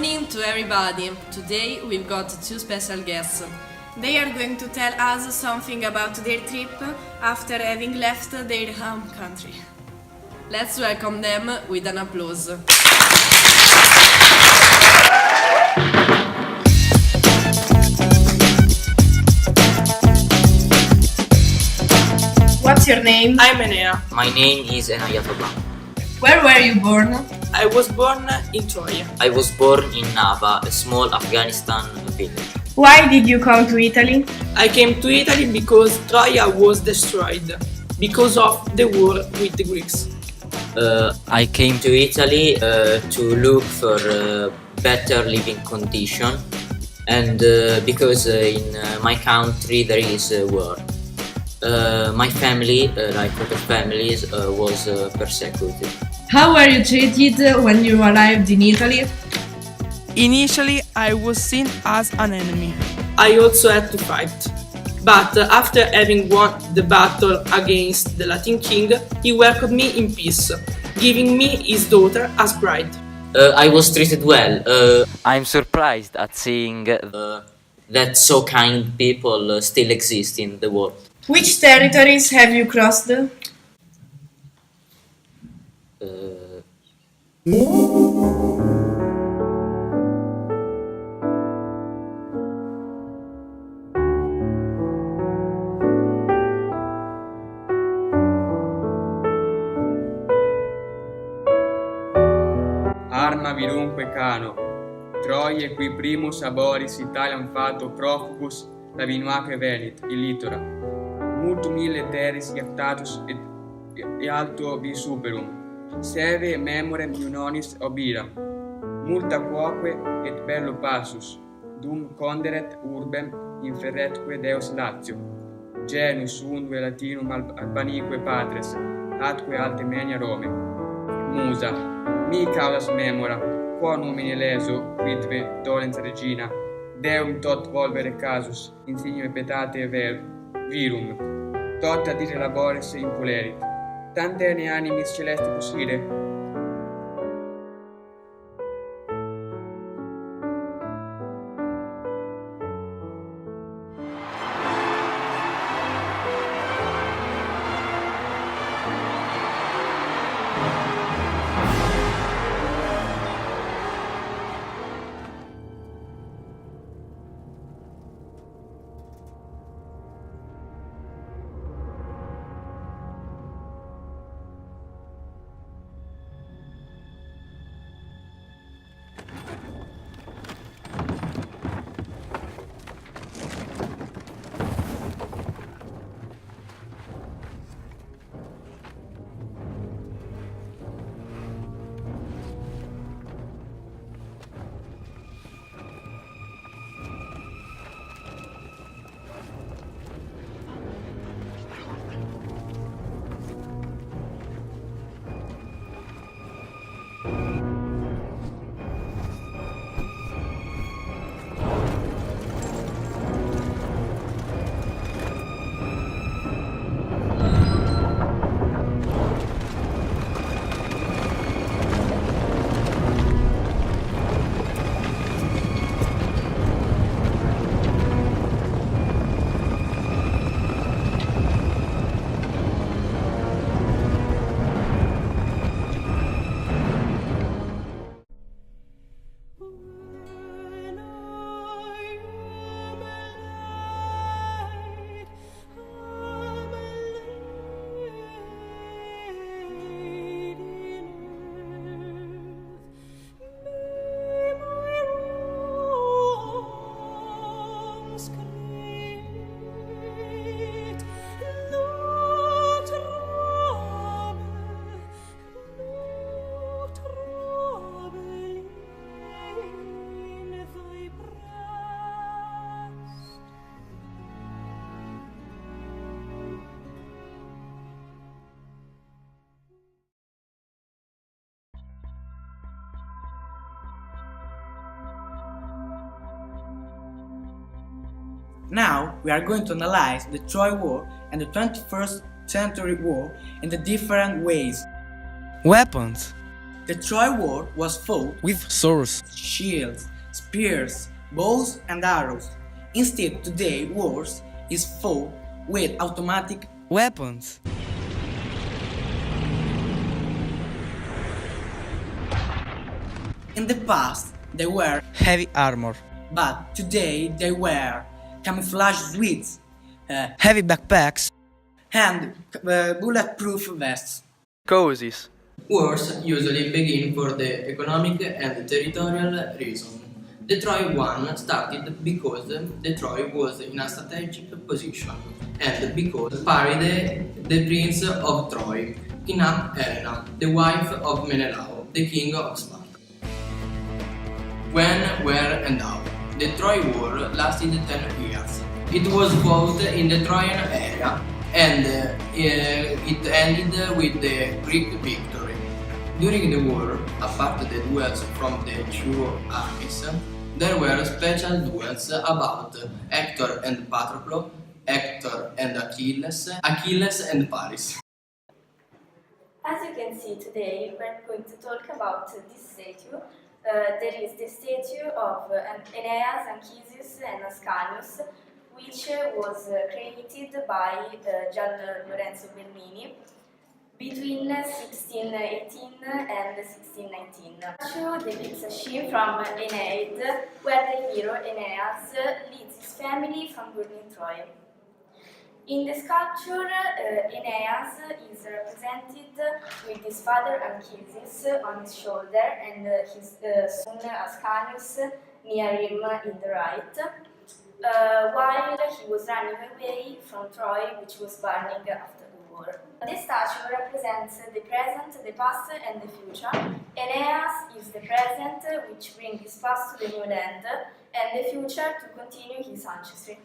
morning to everybody. Today we've got two special guests. They are going to tell us something about their trip after having left their home country. Let's welcome them with an applause. What's your name? I'm Enea. My name is Enayatollah. Where were you born? I was born in Troy. I was born in Nava, a small Afghanistan village. Why did you come to Italy? I came to Italy because Troia was destroyed because of the war with the Greeks. I came to Italy to look for better living condition and because in my country there is a war. My family, like other families, was persecuted. How were you treated when you arrived in Italy? Initially, I was seen as an enemy. I also had to fight. But after having won the battle against the Latin king, he welcomed me in peace, giving me his daughter as bride. I was treated well. I'm surprised at seeing that so kind people still exist in the world. Which territories have you crossed? Arma virumque cano, Troie qui primus aboris Italiam fato profugus lavinuaque venit, illitora. Multum ille terris iactatus et alto visuperum, seve memorem iunonis obiram, multa quoque et bello passus, dum conderet urbem inferretque Deus Latio, genus undue Latinum Albanique patres, atque altemenia Rome. Musa, mi causas memora, quo nomine leso, quidve dolens regina, Deum tot volvere casus, insigne petate virum, tot adire labores impulerit, tante ne animis celesti posside. Now we are going to analyze the Troy War and the 21st century war in the different ways. Weapons. The Troy War was fought with swords. shields, spears, bows, and arrows. Instead, today wars is fought with automatic. Weapons. In the past, they were, Heavy armor. but today they wear camouflage suits Heavy backpacks. and bulletproof vests. Cozies. Wars usually begin for the economic and territorial reason. The Troy One started because the Troy was in a strategic position and because Paride, the prince of Troy, kidnapped Helena, the wife of Menelao, the king of Sparta. When, where and how? The Troy War lasted 10 years. It was fought in the Trojan area and it ended with the Greek victory. During the war, apart the duels from the two armies, there were special duels about Hector and Patroclo, Hector and Achilles, Achilles and Paris. As you can see today, we're going to talk about this statue. There is the statue of Aeneas, Anchises and Ascanius, which was created by Gian Lorenzo Bernini between 1618 and 1619. The statue depicts a scene from Aeneid, where the hero Aeneas leads his family from burning Troy. In the sculpture, Aeneas is represented with his father Anchises on his shoulder and his son Ascanius near him in the right, while he was running away from Troy, which was burning after the war. This statue represents the present, the past and the future. Aeneas is the present, which brings his past to the new land, and the future to continue his ancestry.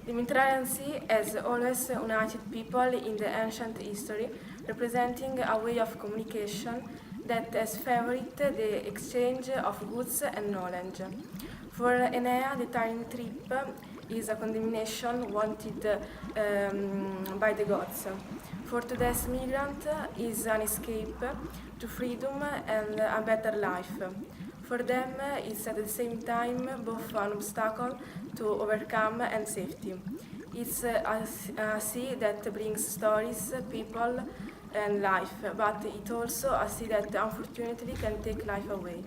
The Mediterranean Sea has always united people in the ancient history, representing a way of communication that has favored the exchange of goods and knowledge. For Aeneas, the Tyrrhene trip is a condemnation wanted by the gods. For today's migrant is an escape to freedom and a better life. For them, it's at the same time both an obstacle to overcome and safety. It's a sea that brings stories, people, and life, but it's also a sea that unfortunately can take life away.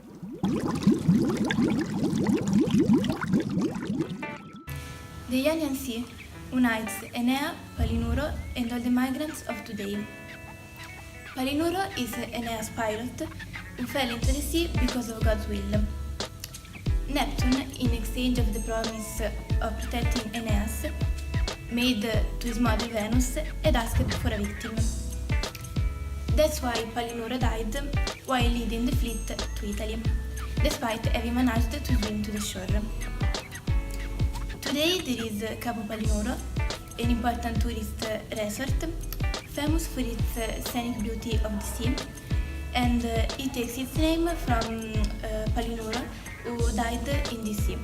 The Ionian Sea unites Aeneas, Palinuro, and all the migrants of today. Palinuro is Aeneas' pilot who fell into the sea because of God's will. Neptune, in exchange of the promise of protecting Aeneas, made to his mother Venus and asked for a victim. That's why Palinuro died while leading the fleet to Italy, despite having managed to swim to the shore. Today there is Capo Palinuro, an important tourist resort, famous for its scenic beauty of the sea, and it takes its name from Palinuro, who died in the sea.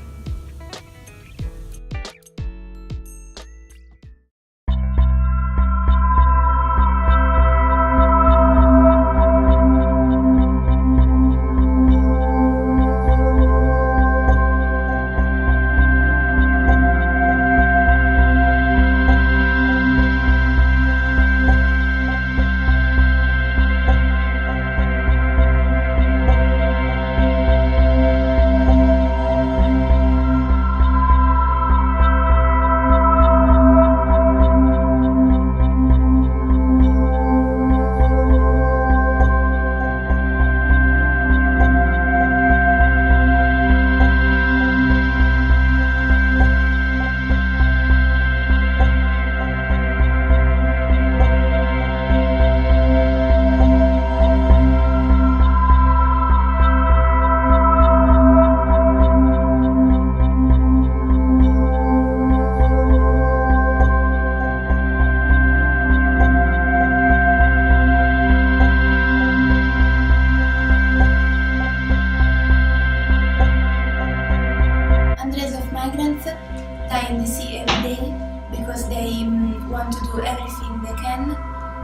everything they can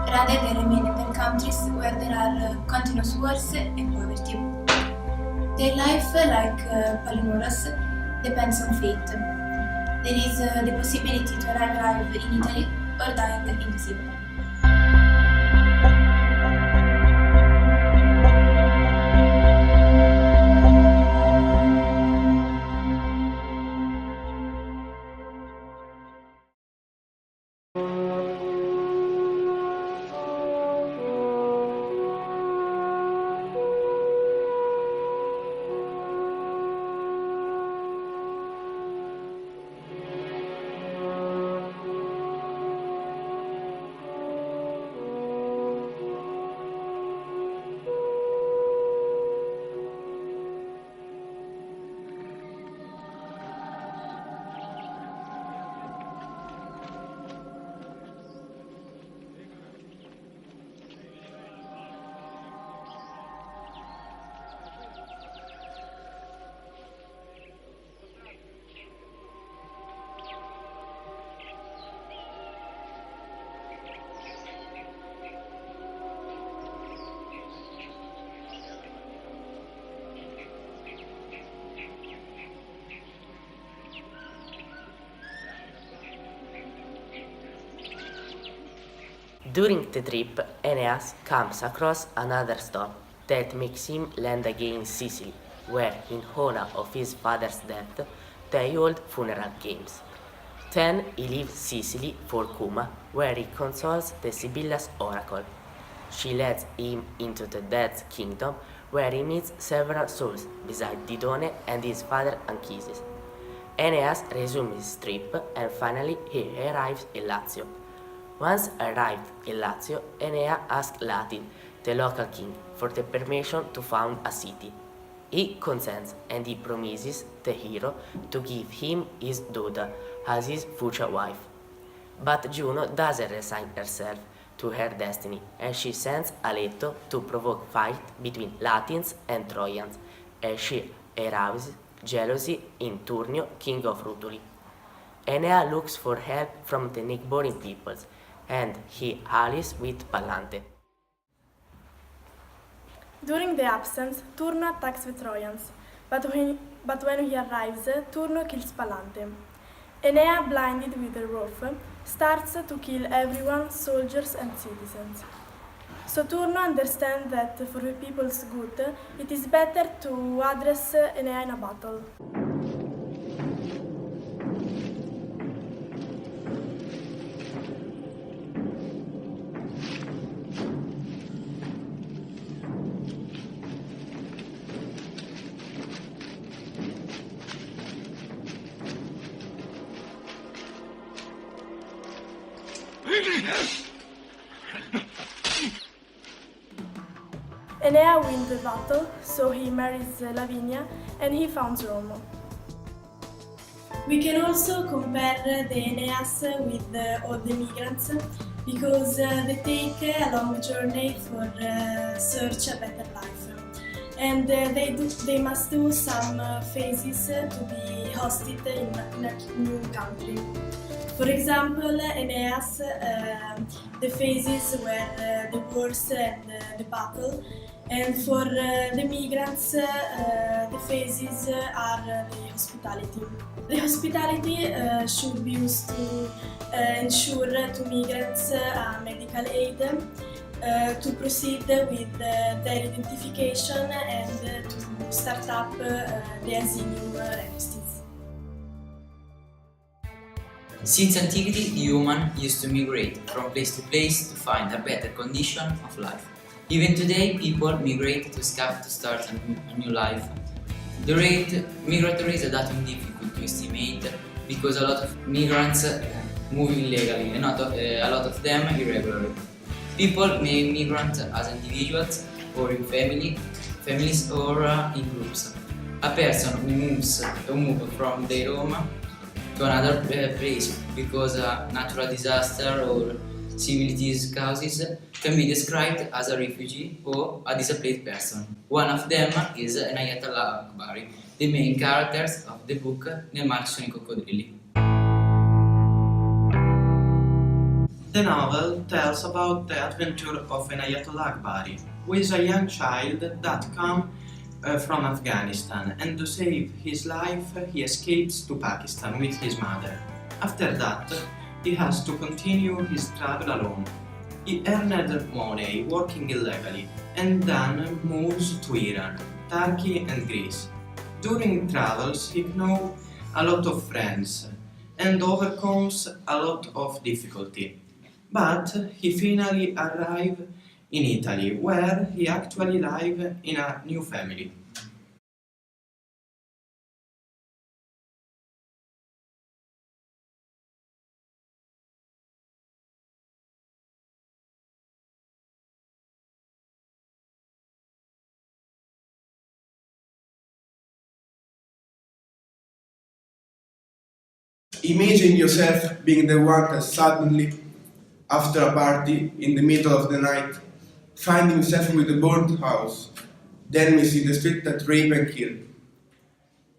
rather than remain in their countries where there are continuous wars and poverty. Their life, like Palinura's, depends on fate. There is the possibility to arrive in Italy or die in the sea. During the trip, Aeneas comes across another storm that makes him land again in Sicily, where, in honor of his father's death, they hold funeral games. Then he leaves Sicily for Cuma, where he consults the Sibylla's oracle. She leads him into the Dead's kingdom, where he meets several souls beside Didone and his father Anchises. Aeneas resumes his trip and finally he arrives in Lazio. Once arrived in Lazio, Aeneas asks Latin, the local king, for the permission to found a city. He consents and he promises the hero to give him his daughter as his future wife. But Juno doesn't resign herself to her destiny and she sends Aletto to provoke fight between Latins and Trojans, and she arouses jealousy in Turnio, king of Rutuli. Aeneas looks for help from the neighboring peoples, and he allies with Palante. During the absence, Turno attacks the Trojans, but when he arrives, Turno kills Palante. Aeneas, blinded with the wrath, starts to kill everyone, soldiers and citizens. So Turno understands that for the people's good, it is better to address Aeneas in a battle. Aeneas wins the battle, so he marries Lavinia and he founds Rome. We can also compare the Aeneas with all the migrants because they take a long journey for search a better life. And they must do some phases to be hosted in a new country. For example, Aeneas, the phases were the wars and the battle, and for the migrants, the phases are the hospitality. The hospitality should be used to ensure to migrants medical aid, to proceed with their identification and to start up the asylum registries. Since antiquity, the human used to migrate from place to place to find a better condition of life. Even today, people migrate to escape to start a new life. The rate migratory is a datum difficult to estimate because a lot of migrants move illegally and a lot of them irregularly. People may migrate as individuals or in families or in groups. A person who moves from their home to another place because a natural disaster or civilities causes can be described as a refugee or a displaced person. One of them is Nayatollah Akbari, the main characters of the book Nel mare ci sono I coccodrilli. The novel tells about the adventure of an Ayatollah Akbari, who is a young child that comes from Afghanistan, and to save his life he escapes to Pakistan with his mother. After that, he has to continue his travel alone. He earned money working illegally and then moves to Iran, Turkey and Greece. During travels he knows a lot of friends and overcomes a lot of difficulty. But he finally arrives in Italy, where he actually lives in a new family. Imagine yourself being the one that suddenly, after a party in the middle of the night, find himself with a burnt house, then missing the street that rape and kill.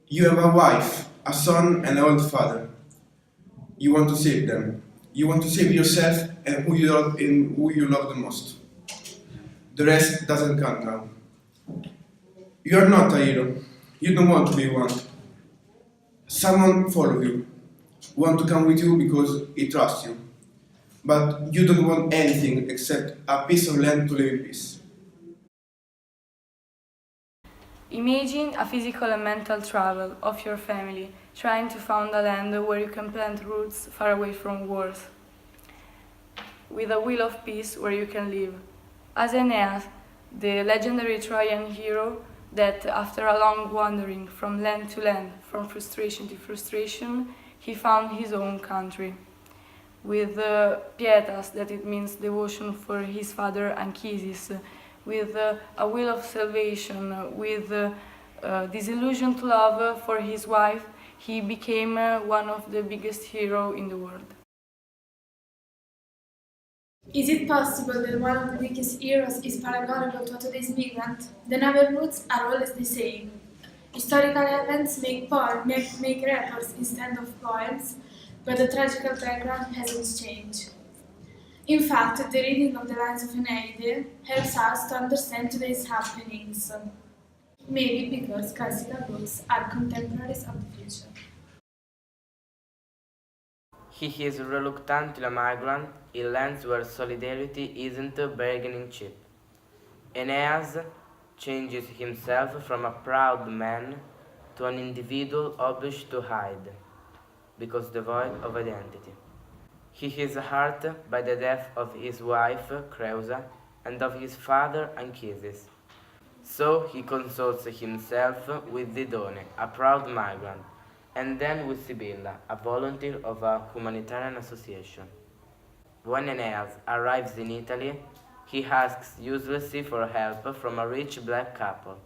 You have a wife, a son, and an old father. You want to save them. You want to save yourself and who you love the most. The rest doesn't count now. You are not a hero. You don't want to be one. Someone follows you, want to come with you because he trusts you. But you don't want anything except a piece of land to live in peace. Imagine a physical and mental travel of your family, trying to find a land where you can plant roots far away from wars, with a will of peace where you can live. As Aeneas, the legendary Trojan hero that, after a long wandering from land to land, from frustration to frustration, he found his own country. With pietas, that it means devotion for his father Anchises, with a will of salvation, with disillusioned love for his wife, he became one of the biggest heroes in the world. Is it possible that one of the biggest heroes is paragonable to today's migrant? The novel roots are always the same. Historical events make records instead of poems, but the tragical background hasn't changed. In fact, the reading of the lines of Aeneid helps us to understand today's happenings. Maybe because classical books are contemporaries of the future. He is reluctantly a migrant in lands where solidarity isn't a bargaining chip. Aeneas changes himself from a proud man to an individual obliged to hide, because devoid of identity. He is hurt by the death of his wife, Creusa, and of his father, Anchises. So he consoles himself with Didone, a proud migrant, and then with Sibylla, a volunteer of a humanitarian association. When Aeneas arrives in Italy, he asks uselessly for help from a rich black couple.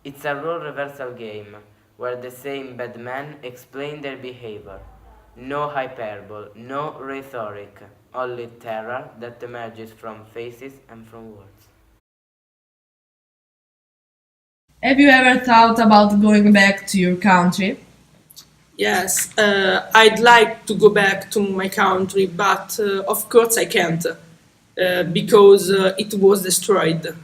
It's a role reversal game, where the same bad men explain their behavior. No hyperbole, no rhetoric, only terror that emerges from faces and from words. Have you ever thought about going back to your country? Yes, I'd like to go back to my country, but of course I can't, because it was destroyed.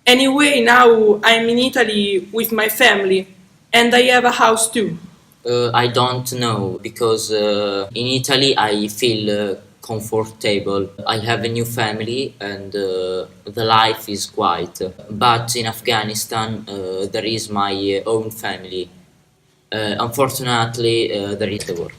Anyway, now I'm in Italy with my family, and I have a house too. I don't know because in Italy I feel comfortable. I have a new family and the life is quiet. But in Afghanistan there is my own family. Unfortunately, there is the war.